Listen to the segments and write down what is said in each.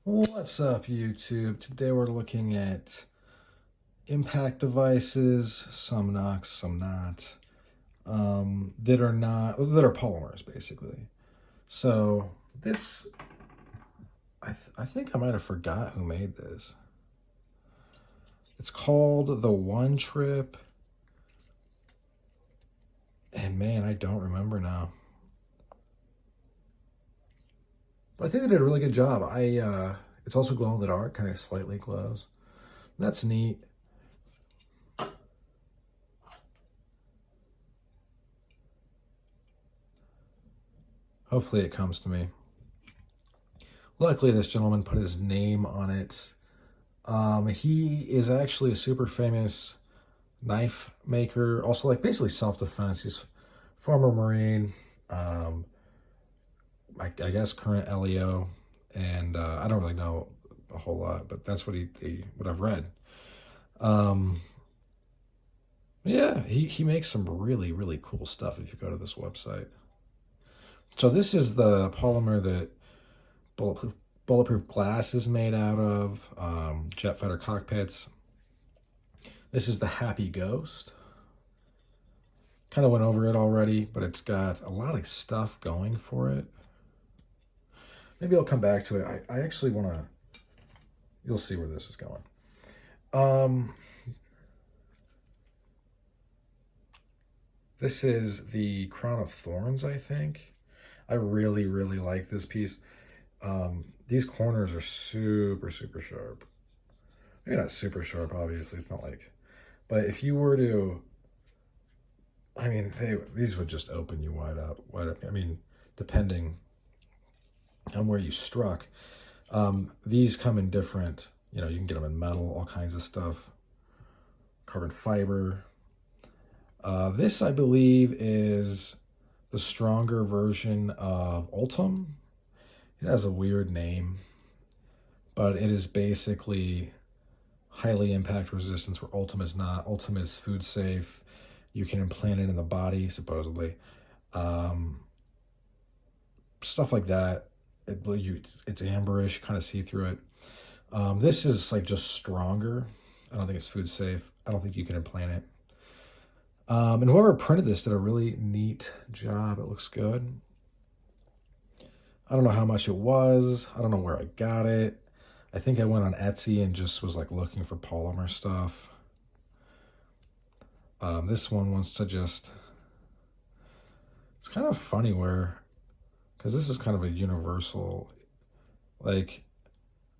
What's up, YouTube? Today we're looking at impact devices, some not, some not, that are polymers, basically. So this, I think I might have forgot who made this. It's called the One Trip, and man, I don't remember now. But I think they did a really good job. It's also glow in the dark, kind of slightly glows. That's neat. Hopefully it comes to me. Luckily, this gentleman put his name on it. He is actually a super famous knife maker, also like basically self-defense. He's former Marine, I guess current LEO, and I don't really know a whole lot, but that's what what I've read. Yeah, he makes some really cool stuff if you go to this website. So this is the polymer that bulletproof glass is made out of, jet fighter cockpits. This is the Happy Ghost. Kind of went over it already, but it's got a lot of stuff going for it. Maybe I'll come back to it. I actually want to, you'll see where this is going. This is the Crown of Thorns, I think. I really like this piece. These corners are super sharp. Maybe not super sharp, obviously. It's not like, but if you were to, I mean, these would just open you wide up. I mean, depending on where you struck. These come in different, you can get them in metal, all kinds of stuff. Carbon fiber. This, I believe, is the stronger version of Ultim. It has a weird name, but it is basically highly impact resistance where Ultim is not. Ultim is food safe. You can implant it in the body, supposedly. Stuff like that. It's amberish, kind of see through it. This is like just stronger. I don't think it's food safe. I don't think you can implant it. And whoever printed this did a really neat job. It looks good. I don't know how much it was. I don't know where I got it. I think I went on Etsy and just was like looking for polymer stuff. This one wants to just, it's kind of funny because this is kind of a universal, like,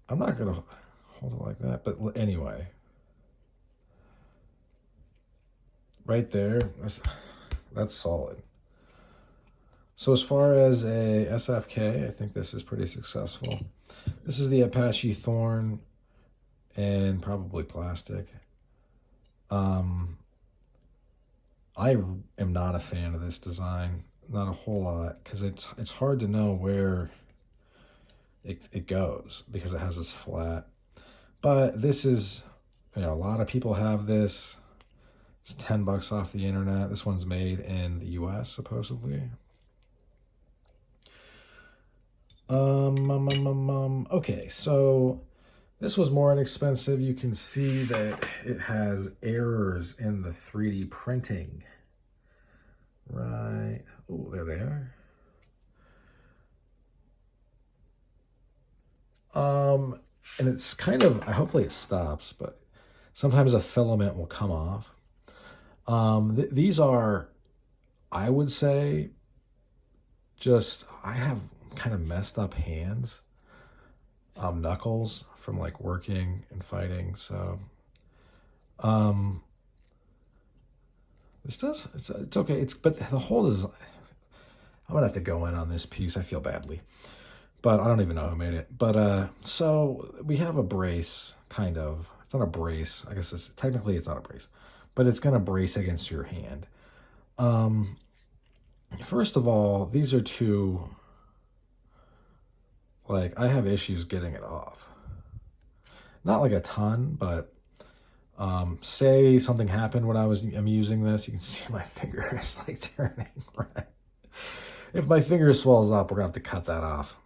I'm not going to hold it like that, but anyway. Right there, that's solid. So as far as a SFK, I think this is pretty successful. This is the Apache thorn and probably plastic. I am not a fan of this design, not a whole lot, because it's hard to know where it goes because it has this flat. But this is, a lot of people have this. It's $10 off the internet. This one's made in the US, supposedly. Okay, so this was more inexpensive. You can see that it has errors in the 3D printing. Right. Oh, there they are. And it's kind of, hopefully it stops, but sometimes a filament will come off. These are, I would say, I have kind of messed up hands, knuckles from like working and fighting. So, it's okay. But the whole is, I'm gonna have to go in on this piece. I feel badly, but I don't even know who made it. But, so we have a brace, kind of. It's not a brace. I guess technically it's not a brace, but it's gonna brace against your hand. First of all, these are two, like, I have issues getting it off. Not like a ton, but say something happened when I'm using this. You can see my finger is like turning red. If my finger swells up, we're gonna have to cut that off.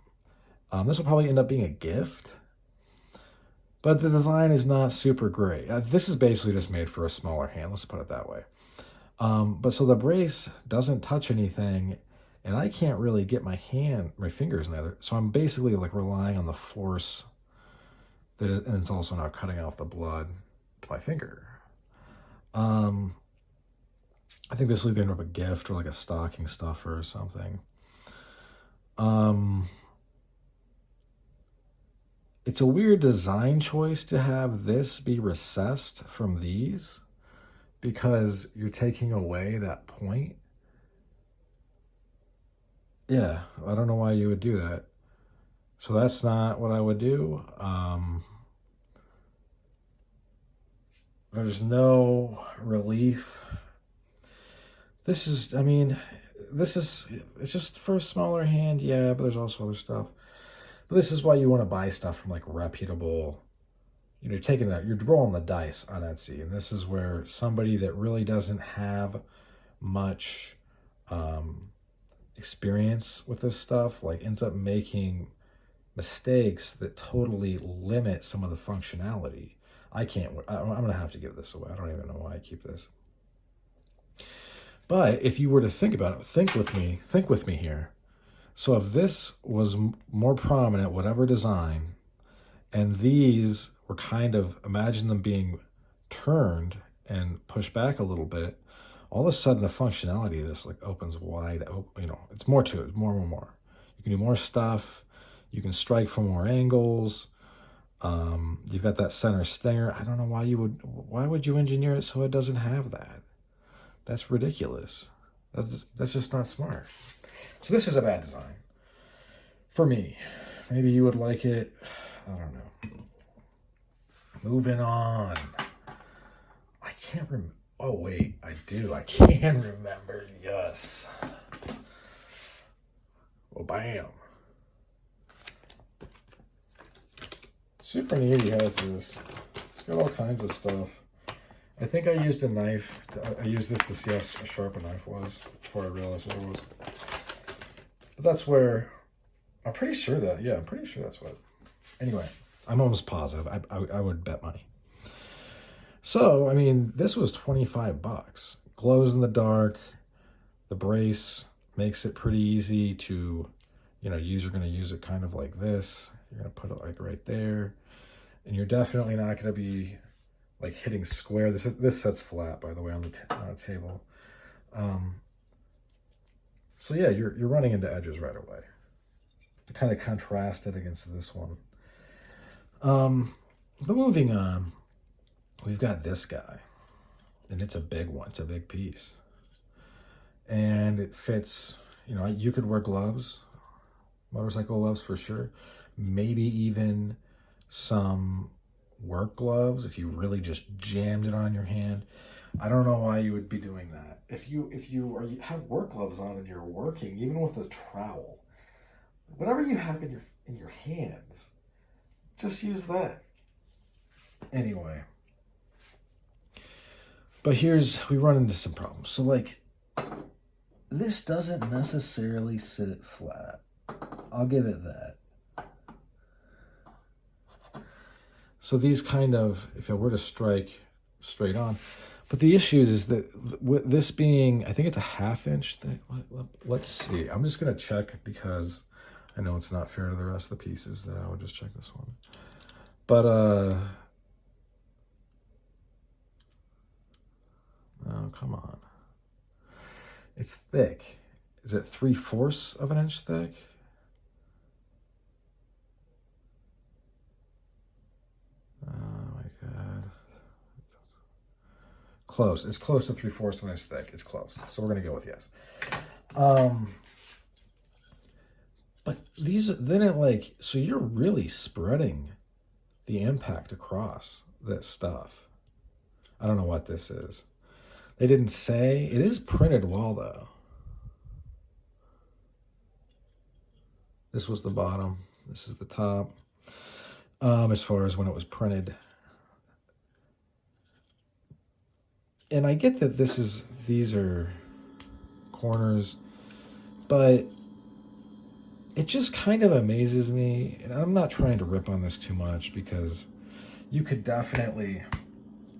This will probably end up being a gift. But the design is not super great. This is basically just made for a smaller hand. Let's put it that way. But so the brace doesn't touch anything, and I can't really get my fingers in there. So I'm basically like relying on the force and it's also not cutting off the blood to my finger. I think this will either end up a gift or like a stocking stuffer or something. It's a weird design choice to have this be recessed from these because you're taking away that point. Yeah, I don't know why you would do that. So that's not what I would do. There's no relief. This is, I mean, it's just for a smaller hand, yeah, but there's also other stuff. But this is why you want to buy stuff from like reputable, you're rolling the dice on Etsy. And this is where somebody that really doesn't have much experience with this stuff, like ends up making mistakes that totally limit some of the functionality. I'm going to have to give this away. I don't even know why I keep this. But if you were to think about it, think with me here. So if this was more prominent, whatever design, and these were kind of, imagine them being turned and pushed back a little bit, all of a sudden the functionality of this like opens wide open. It's more to it, more. You can do more stuff. You can strike from more angles. You've got that center stinger. I don't know why would you engineer it so it doesn't have that? That's ridiculous. That's just not smart. So this is a bad design for me. Maybe you would like it. I don't know. Moving on. I can't remember. Oh, wait, I do. I can remember. Yes. Well, bam. Super Needy has this. It's got all kinds of stuff. I think I used a knife. I used this to see how sharp a knife was before I realized what it was. But that's where, I'm pretty sure that's what. Anyway, I'm almost positive. I would bet money. So, I mean, this was $25. Glows in the dark. The brace makes it pretty easy to, you're going to use it kind of like this. You're going to put it like right there. And you're definitely not going to be like hitting square. This sets flat, by the way, on the table. So yeah, you're running into edges right away to kind of contrast it against this one. But moving on, we've got this guy, and it's a big one. It's a big piece, and it fits. You could wear gloves, motorcycle gloves for sure. Maybe even some work gloves if you really just jammed it on your hand. I don't know why you would be doing that. If you have work gloves on and you're working, even with a trowel, whatever you have in your hands, just use that. Anyway, but we run into some problems. So like, this doesn't necessarily sit flat. I'll give it that. So these kind of, if I were to strike straight on, but the issue is that with this being, I think it's a 1/2 inch thing. Let's see. I'm just going to check because I know it's not fair to the rest of the pieces that I would just check this one. But, oh, come on. It's thick. Is it 3/4 of an inch thick? Close. It's close to 3/4 of an inch thick. It's close. So we're going to go with yes. But so you're really spreading the impact across this stuff. I don't know what this is. They didn't say. It is printed well, though. This was the bottom. This is the top. As far as when it was printed. And I get that these are corners, but it just kind of amazes me. And I'm not trying to rip on this too much because You could definitely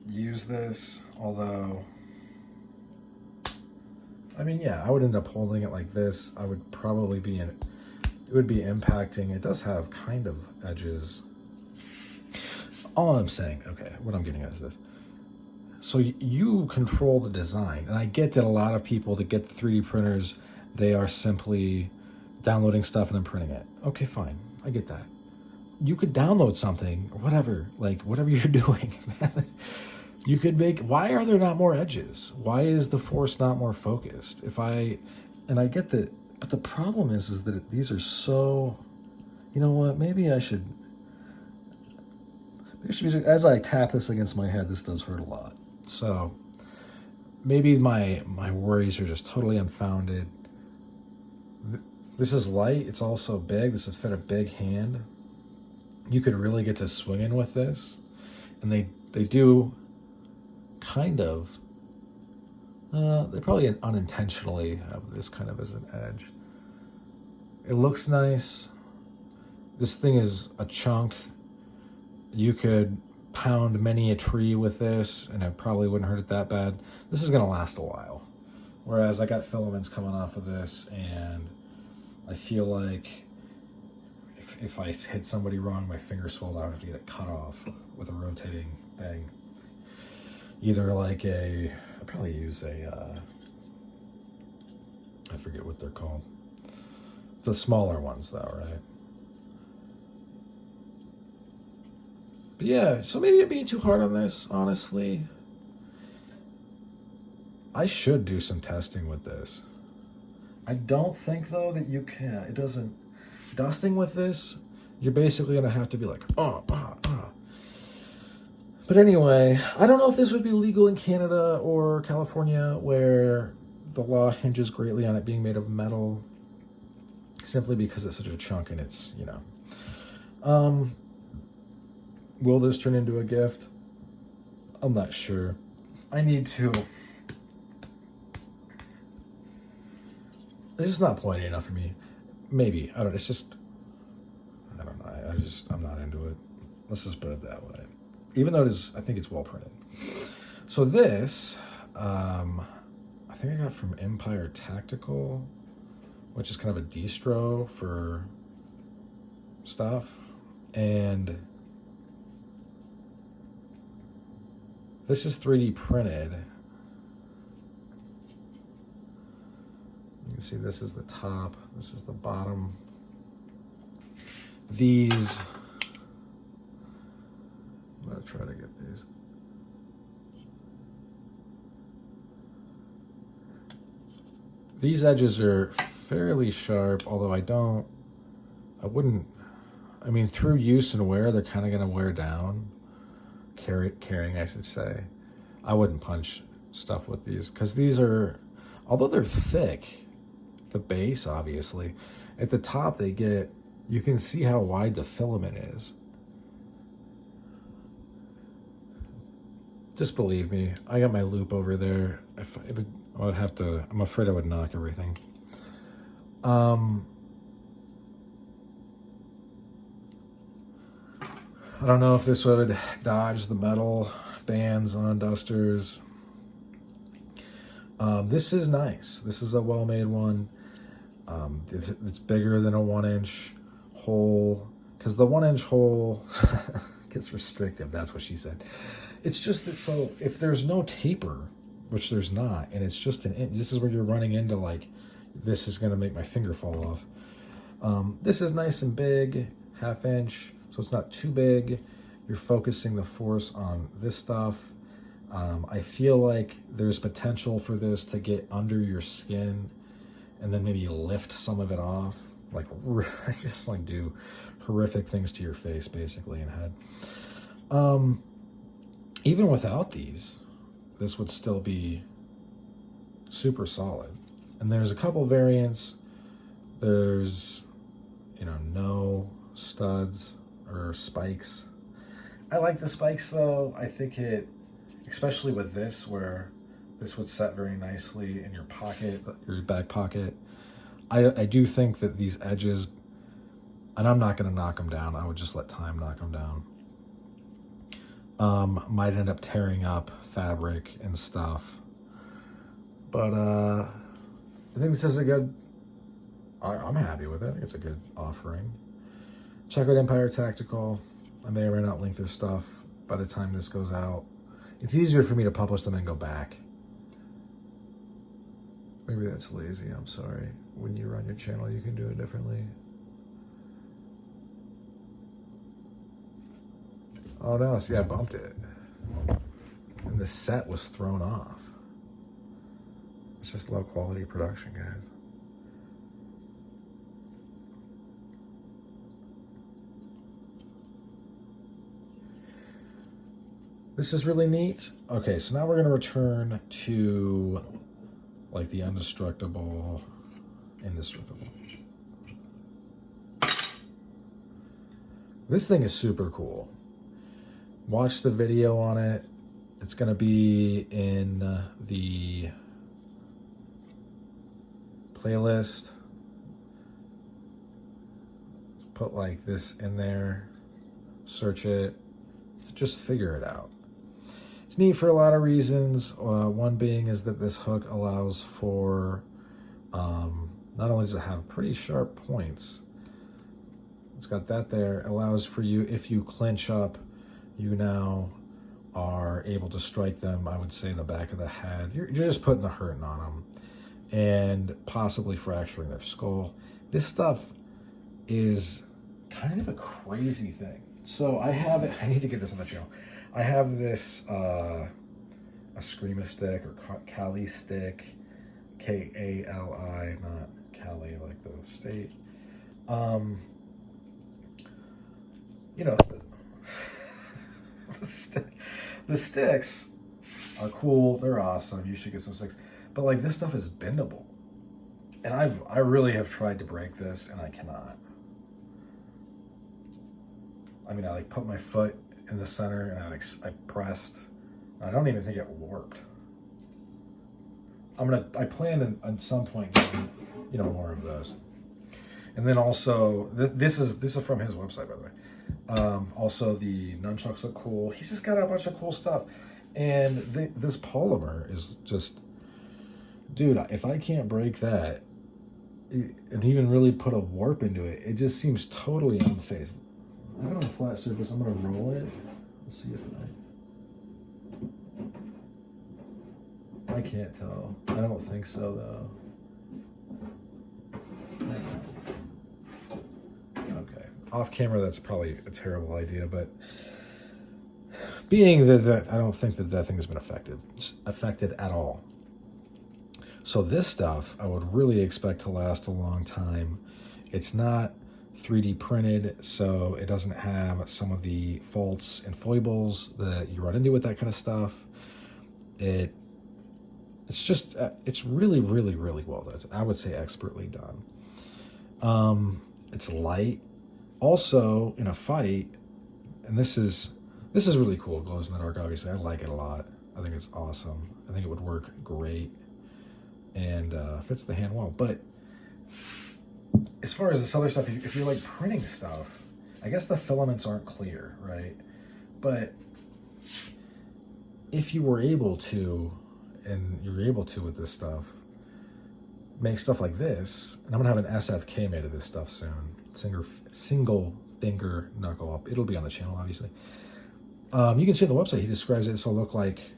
use this, although, I mean, yeah, I would end up holding it like this. I would probably be in, it would be impacting. It does have kind of edges. All I'm saying, okay, what I'm getting at is this. So you control the design, and I get that a lot of people to get the 3D printers, they are simply downloading stuff and then printing it. Okay, fine, I get that. You could download something or whatever, like whatever you're doing. You could make, why are there not more edges? Why is the force not more focused? And I get that, but the problem is that these are so, you know what, maybe I should, as I tap this against my head, this does hurt a lot. So maybe my worries are just totally unfounded. This is light. It's also big. This would fit a big hand. You could really get to swinging with this. And they do kind of, they probably unintentionally have this kind of as an edge. It looks nice. This thing is a chunk. You could pound many a tree with this, and it probably wouldn't hurt it that bad. This is going to last a while. Whereas I got filaments coming off of this, and I feel like if I hit somebody wrong, my finger swelled out, I have to get it cut off with a rotating thing. Either like I'd probably use I forget what they're called. The smaller ones though, right? But yeah, so maybe I'm being too hard on this, honestly. I should do some testing with this. I don't think, though, that you can. It doesn't. Dusting with this, you're basically going to have to be like, But anyway, I don't know if this would be legal in Canada or California, where the law hinges greatly on it being made of metal, simply because it's such a chunk and it's, you know. Will this turn into a gift? I'm not sure. I need to. It's just not pointy enough for me. Maybe. I don't know. It's just. I don't know. I'm not into it. Let's just put it that way. Even though I think it's well printed. So this, I think I got from Empire Tactical, which is kind of a distro for stuff. And this is 3D printed. You can see this is the top, this is the bottom. These, I'm gonna try to get these. These edges are fairly sharp, although I mean, through use and wear, they're kind of gonna wear down. Carrying, I should say. I wouldn't punch stuff with these because these are, although they're thick, the base obviously, at the top you can see how wide the filament is. Just believe me, I got my loop over there. I'm afraid I would knock everything. I don't know if this would dodge the metal bands on dusters. This is nice. This is a well-made one. It's bigger than a 1-inch hole, because the 1-inch hole gets restrictive. That's what she said. It's just that, so if there's no taper, which there's not, and it's just an inch, this is where you're running into like, this is going to make my finger fall off. This is nice and big, 1/2 inch. So it's not too big. You're focusing the force on this stuff. I feel like there's potential for this to get under your skin and then maybe lift some of it off. Like, just like do horrific things to your face, basically, and head. Even without these, this would still be super solid. And there's a couple variants. There's, no studs or spikes. I like the spikes though. I think especially with this, where this would set very nicely in your pocket, your back pocket. I do think that these edges, and I'm not going to knock them down. I would just let time knock them down. might end up tearing up fabric and stuff. But I think this is a good, I'm happy with it. I think it's a good offering. Check out Empire Tactical. I may or may not link their stuff by the time this goes out. It's easier for me to publish them and go back. Maybe that's lazy, I'm sorry. When you run your channel, you can do it differently. Oh no, see, I bumped it. And the set was thrown off. It's just low quality production, guys. This is really neat. Okay, so now we're gonna return to like the indestructible. This thing is super cool. Watch the video on it. It's gonna be in the playlist. Put like this in there, search it, just figure it out. It's neat for a lot of reasons. One being is that this hook allows for, not only does it have pretty sharp points, it's got that there, allows for you, if you clinch up, you now are able to strike them, I would say, in the back of the head. You're just putting the hurting on them and possibly fracturing their skull. This stuff is kind of a crazy thing. So I have it, I need to get this on the channel. I have this, a Screama stick or Kali stick, K-A-L-I, not Cali like the state. You know, the sticks are cool, they're awesome, you should get some sticks. But like this stuff is bendable. And I really have tried to break this and I cannot. I mean, I like put my foot in the center and I pressed. I don't even think it warped. I plan at some point getting, you know, more of those. And then also, this is from his website, by the way. Also, the nunchucks look cool. He's just got a bunch of cool stuff. And this polymer is just, dude, if I can't break that and even really put a warp into it, it just seems totally unfazed. I have it on a flat surface. I'm going to roll it. Let's see if I can't tell. I don't think so, though. Okay. Off camera, that's probably a terrible idea, but being that I don't think that thing has been affected at all. So this stuff, I would really expect to last a long time. It's not 3D printed, so it doesn't have some of the faults and foibles that you run into with that kind of stuff. It's just, it's really, really, really well done. I would say expertly done. It's light. Also, in a fight, and this is really cool, it glows in the dark, obviously. I like it a lot. I think it's awesome. I think it would work great and fits the hand well. But as far as this other stuff, if you're like printing stuff, I guess the filaments aren't clear, right? But if you were able to, and you're able to with this stuff, make stuff like this, and I'm gonna have an SFK made of this stuff soon, single finger knuckle up. It'll be on the channel, obviously. You can see on the website, he describes it so look like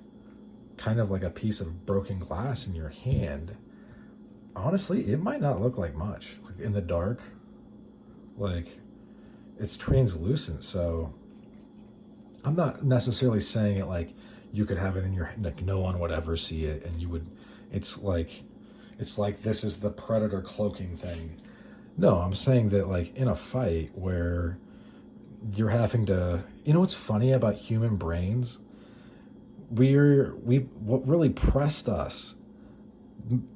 kind of like a piece of broken glass in your hand. Honestly, it might not look like much. Like in the dark, like it's translucent, so I'm not necessarily saying it like you could have it in your hand, like no one would ever see it, and you would, it's like this is the predator cloaking thing. No, I'm saying that like in a fight where you're having to, you know what's funny about human brains? What really pressed us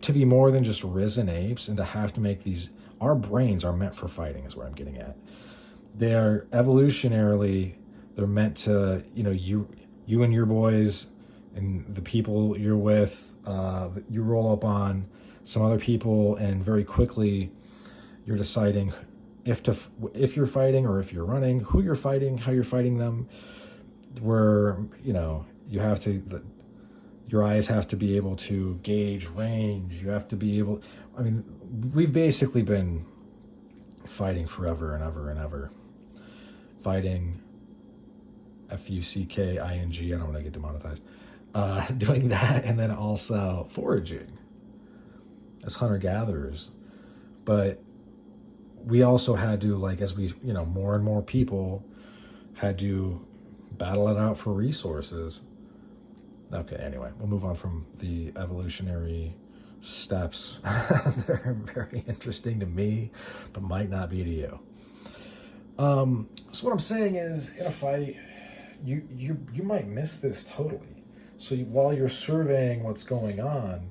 to be more than just risen apes and to have to make these, our brains are meant for fighting is where I'm getting at. They're evolutionarily, they're meant to, you know, you and your boys and the people you're with, you roll up on some other people and very quickly you're deciding if you're fighting or if you're running, who you're fighting, how you're fighting them. where, you know, you have to, your eyes have to be able to gauge range. You have to be able, I mean, we've basically been fighting forever and ever and ever. Fighting, Fucking, I don't want to get demonetized. Doing that, and then also foraging as hunter-gatherers. But we also had to, like, as we, you know, more and more people had to battle it out for resources. Okay, anyway, we'll move on from the evolutionary steps. They're very interesting to me, but might not be to you. So what I'm saying is, in a fight, you might miss this totally. So while you're surveying what's going on,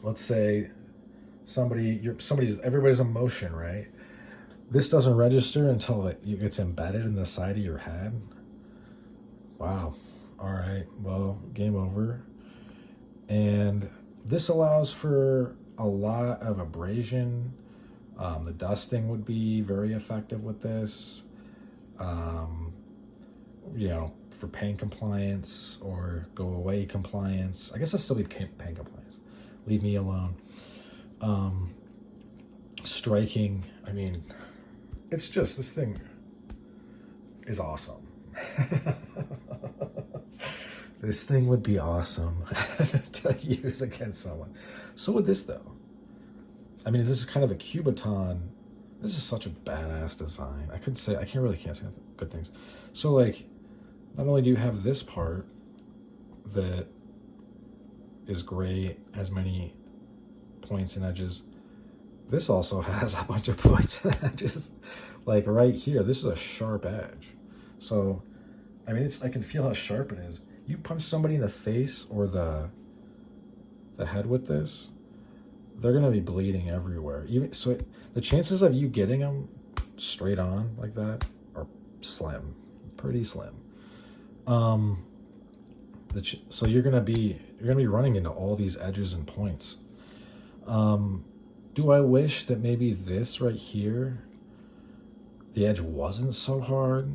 let's say everybody's in motion, right? This doesn't register until it gets embedded in the side of your head. Wow. All right. Well, game over. And this allows for a lot of abrasion. The dusting would be very effective with this. You know, for pain compliance or go away compliance. I guess it'll still be pain compliance. Leave me alone. Striking, I mean, it's just, this thing is awesome. This thing would be awesome to use against someone. So would this, though. I mean, this is kind of a cubaton. This is such a badass design. I can't say good things. So, like, not only do you have this part that is great, has many points and edges, this also has a bunch of points and edges. Like right here, this is a sharp edge. So, I mean, I can feel how sharp it is. You punch somebody in the face or the head with this, they're gonna be bleeding everywhere. The chances of you getting them straight on like that are slim, pretty slim. So you're gonna be running into all these edges and points. Do I wish that maybe this right here, the edge wasn't so hard,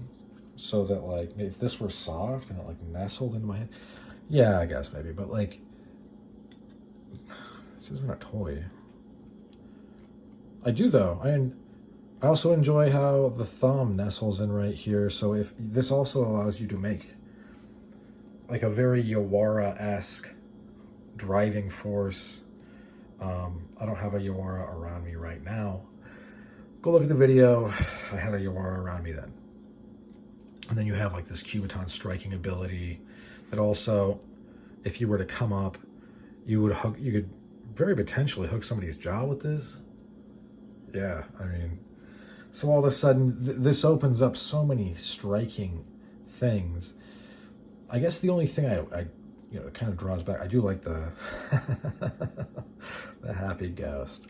so that, like, if this were soft and it, like, nestled into my head? Yeah, I guess maybe, but, like, this isn't a toy. I do, though. I also enjoy how the thumb nestles in right here. So if this also allows you to make, like, a very Yawara-esque driving force. I don't have a Yawara around me right now. Go look at the video. I had a Yawara around me then. And then you have, like, this cubaton striking ability that also, if you were to come up, you could very potentially hook somebody's jaw with this. Yeah, I mean, so all of a sudden, this opens up so many striking things. I guess the only thing it kind of draws back, I do like the the happy ghost.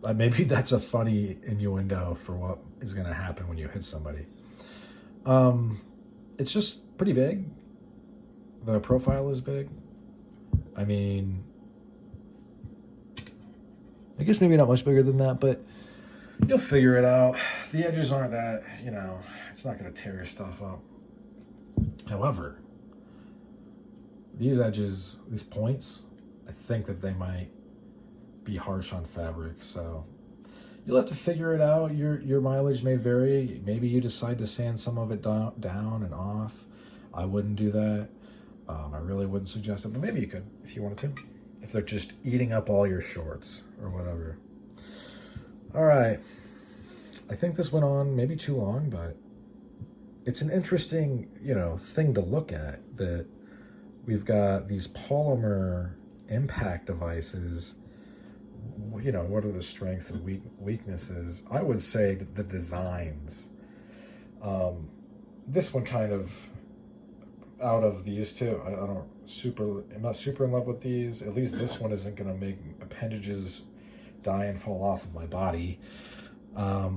Maybe that's a funny innuendo for what is going to happen when you hit somebody. It's just pretty big. The profile is big. I mean, I guess maybe not much bigger than that, but you'll figure it out. The edges aren't that, it's not going to tear your stuff up. However, these edges, these points, I think that they might be harsh on fabric, so you'll have to figure it out. Your mileage may vary. Maybe you decide to sand some of it down and off. I wouldn't do that. I really wouldn't suggest it, but maybe you could if you wanted to, if they're just eating up all your shorts or whatever. All right. I think this went on maybe too long, but it's an interesting, thing to look at, that we've got these polymer impact devices. What are the strengths and weaknesses? I would say the designs. This one kind of, out of these two, I'm not super in love with these. At least this one isn't going to make appendages die and fall off of my body. I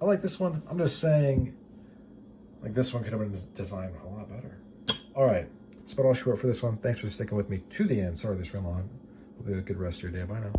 like this one. I'm just saying, like, this one could have been designed a lot better. All right, that's about all short for this one. Thanks for sticking with me to the end. Sorry this ran long. Hope you have a good rest of your day. Bye now.